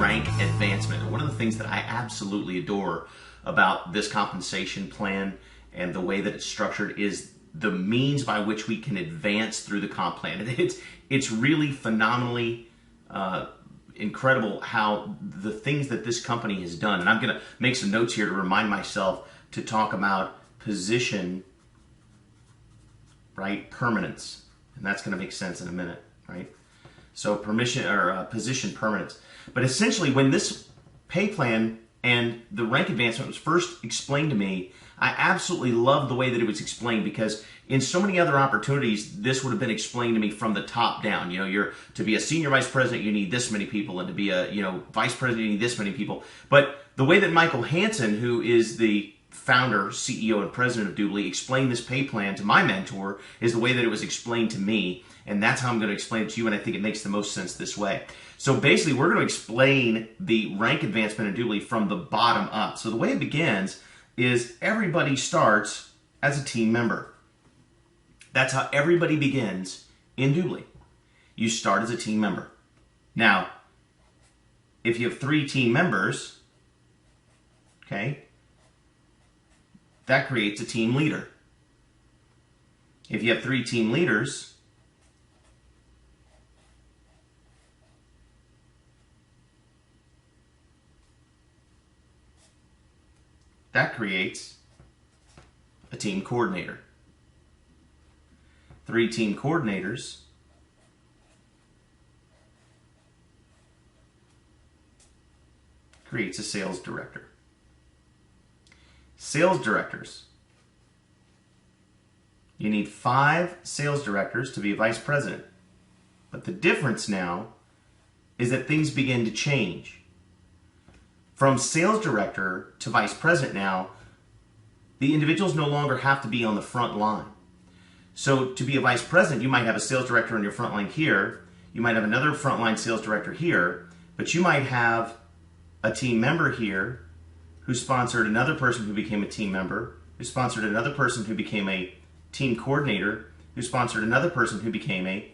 rank advancement. One of the things that I absolutely adore about this compensation plan and the way that it's structured is the means by which we can advance through the comp plan. It's really phenomenally incredible how the things that this company has done. And I'm going to make some notes here to remind myself to talk about position, right, permanence. And that's going to make sense in a minute, right? So position permanence. But essentially, when this pay plan and the rank advancement was first explained to me, I absolutely loved the way that it was explained, because in so many other opportunities, this would have been explained to me from the top down. You know, to be a senior vice president, you need this many people, and to be a vice president, you need this many people. But the way that Michael Hansen, who is the founder, CEO, and president of Dubli, explained this pay plan to my mentor is the way that it was explained to me, and that's how I'm going to explain it to you, and I think it makes the most sense this way. So basically, we're going to explain the rank advancement in Dubli from the bottom up. So the way it begins is everybody starts as a team member. That's how everybody begins in Dubli. You start as a team member. Now, if you have 3 team members, okay, that creates a team leader. If you have 3 team leaders, that creates a team coordinator. 3 team coordinators creates a sales director. Sales directors. You need 5 sales directors to be a vice president. But the difference now is that things begin to change. From sales director to vice president now, the individuals no longer have to be on the front line. So to be a vice president, you might have a sales director on your front line here, you might have another frontline sales director here, but you might have a team member here who sponsored another person who became a team member, who sponsored another person who became a team coordinator, who sponsored another person who became a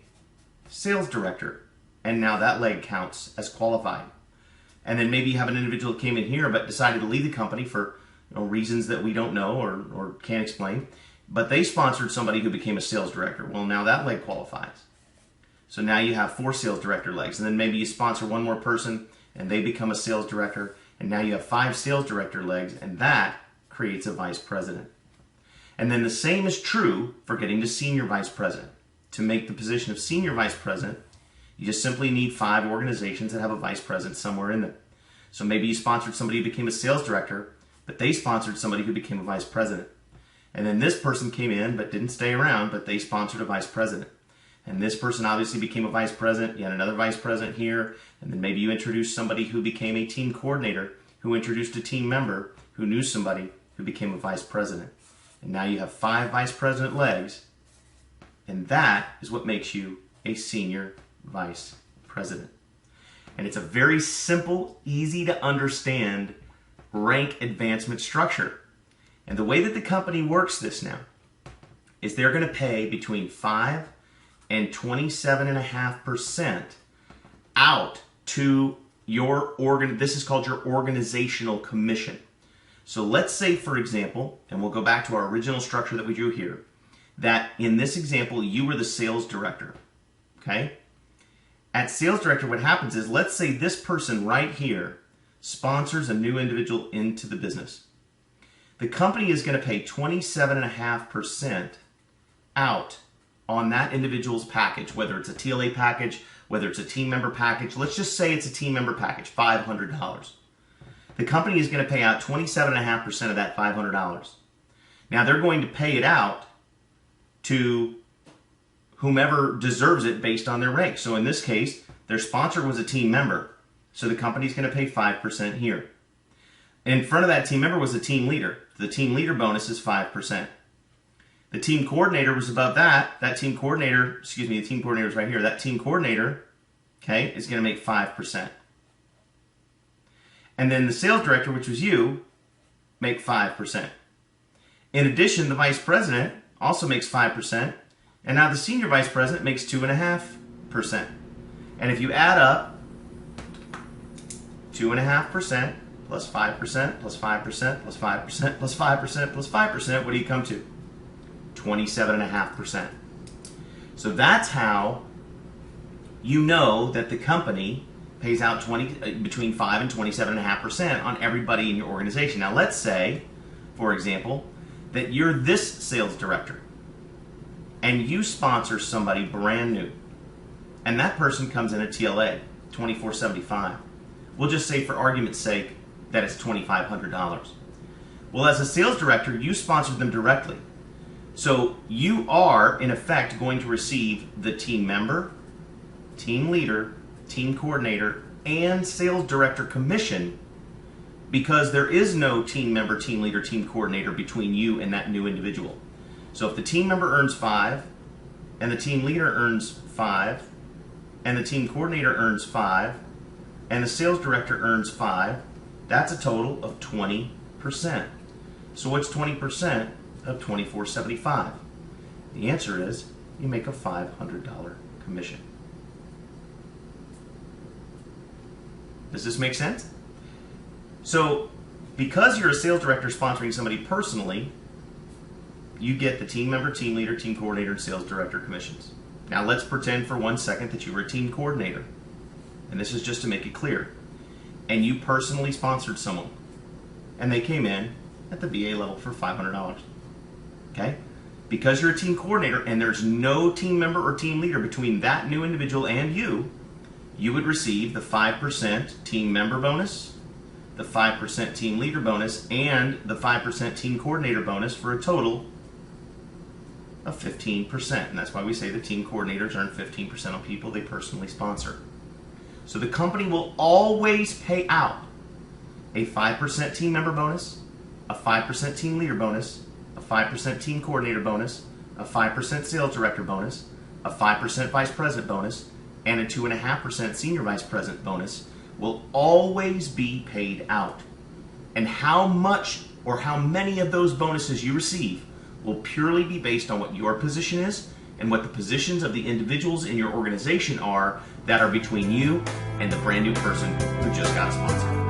sales director. And now that leg counts as qualified. And then maybe you have an individual that came in here but decided to leave the company for reasons that we don't know or can't explain. But they sponsored somebody who became a sales director. Well, now that leg qualifies. So now you have 4 sales director legs. And then maybe you sponsor one more person and they become a sales director. And now you have 5 sales director legs, and that creates a vice president. And then the same is true for getting to senior vice president. To make the position of senior vice president, you just simply need 5 organizations that have a vice president somewhere in them. So maybe you sponsored somebody who became a sales director, but they sponsored somebody who became a vice president. And then this person came in but didn't stay around, but they sponsored a vice president. And this person obviously became a vice president. You had another vice president here, and then maybe you introduced somebody who became a team coordinator, who introduced a team member who knew somebody who became a vice president. And now you have 5 vice president legs, and that is what makes you a senior vice president. And it's a very simple, easy to understand rank advancement structure. And the way that the company works this now is they're going to pay between 5 and 27.5% out to your this is called your organizational commission. So let's say, for example, and we'll go back to our original structure that we drew here, that in this example you were the sales director. Okay? At sales director, what happens is, let's say this person right here sponsors a new individual into the business. The company is going to pay 27.5% out on that individual's package, whether it's a TLA package, whether it's a team member package. Let's just say it's a team member package, $500. The company is going to pay out 27.5% of that $500. Now they're going to pay it out to whomever deserves it based on their rank. So in this case, their sponsor was a team member, so the company's going to pay 5% here. In front of that team member was a team leader. The team leader bonus is 5%. The team coordinator was above that. That team coordinator, excuse me, the team coordinator is right here. That team coordinator, okay, is going to make 5%. And then the sales director, which was you, make 5%. In addition, the vice president also makes 5%. And now the senior vice president makes 2.5%. And if you add up 2.5% plus 5% plus 5% plus 5% plus 5% plus 5%, what do you come to? 27.5%. So that's how you know that the company pays out between 5 and 27.5% on everybody in your organization. Now let's say, for example, that you're this sales director and you sponsor somebody brand new, and that person comes in at TLA, $2,475. We'll just say, for argument's sake, that it's $2,500. Well, as a sales director, you sponsored them directly. So you are, in effect, going to receive the team member, team leader, team coordinator, and sales director commission, because there is no team member, team leader, team coordinator between you and that new individual. So if the team member earns 5, and the team leader earns 5, and the team coordinator earns 5, and the sales director earns 5, that's a total of 20%. So what's 20% of $2,475? The answer is you make a $500 commission. Does this make sense? So because you're a sales director sponsoring somebody personally, you get the team member, team leader, team coordinator, and sales director commissions. Now let's pretend for 1 second that you were a team coordinator. And this is just to make it clear. And you personally sponsored someone. And they came in at the BA level for $500. Okay? Because you're a team coordinator and there's no team member or team leader between that new individual and you would receive the 5% team member bonus, the 5% team leader bonus, and the 5% team coordinator bonus for a total of 15%. And that's why we say the team coordinators earn 15% on people they personally sponsor. So the company will always pay out a 5% team member bonus, a 5% team leader bonus, a 5% team coordinator bonus, a 5% sales director bonus, a 5% vice president bonus, and a 2.5% senior vice president bonus will always be paid out. And how much or how many of those bonuses you receive will purely be based on what your position is and what the positions of the individuals in your organization are that are between you and the brand new person who just got sponsored.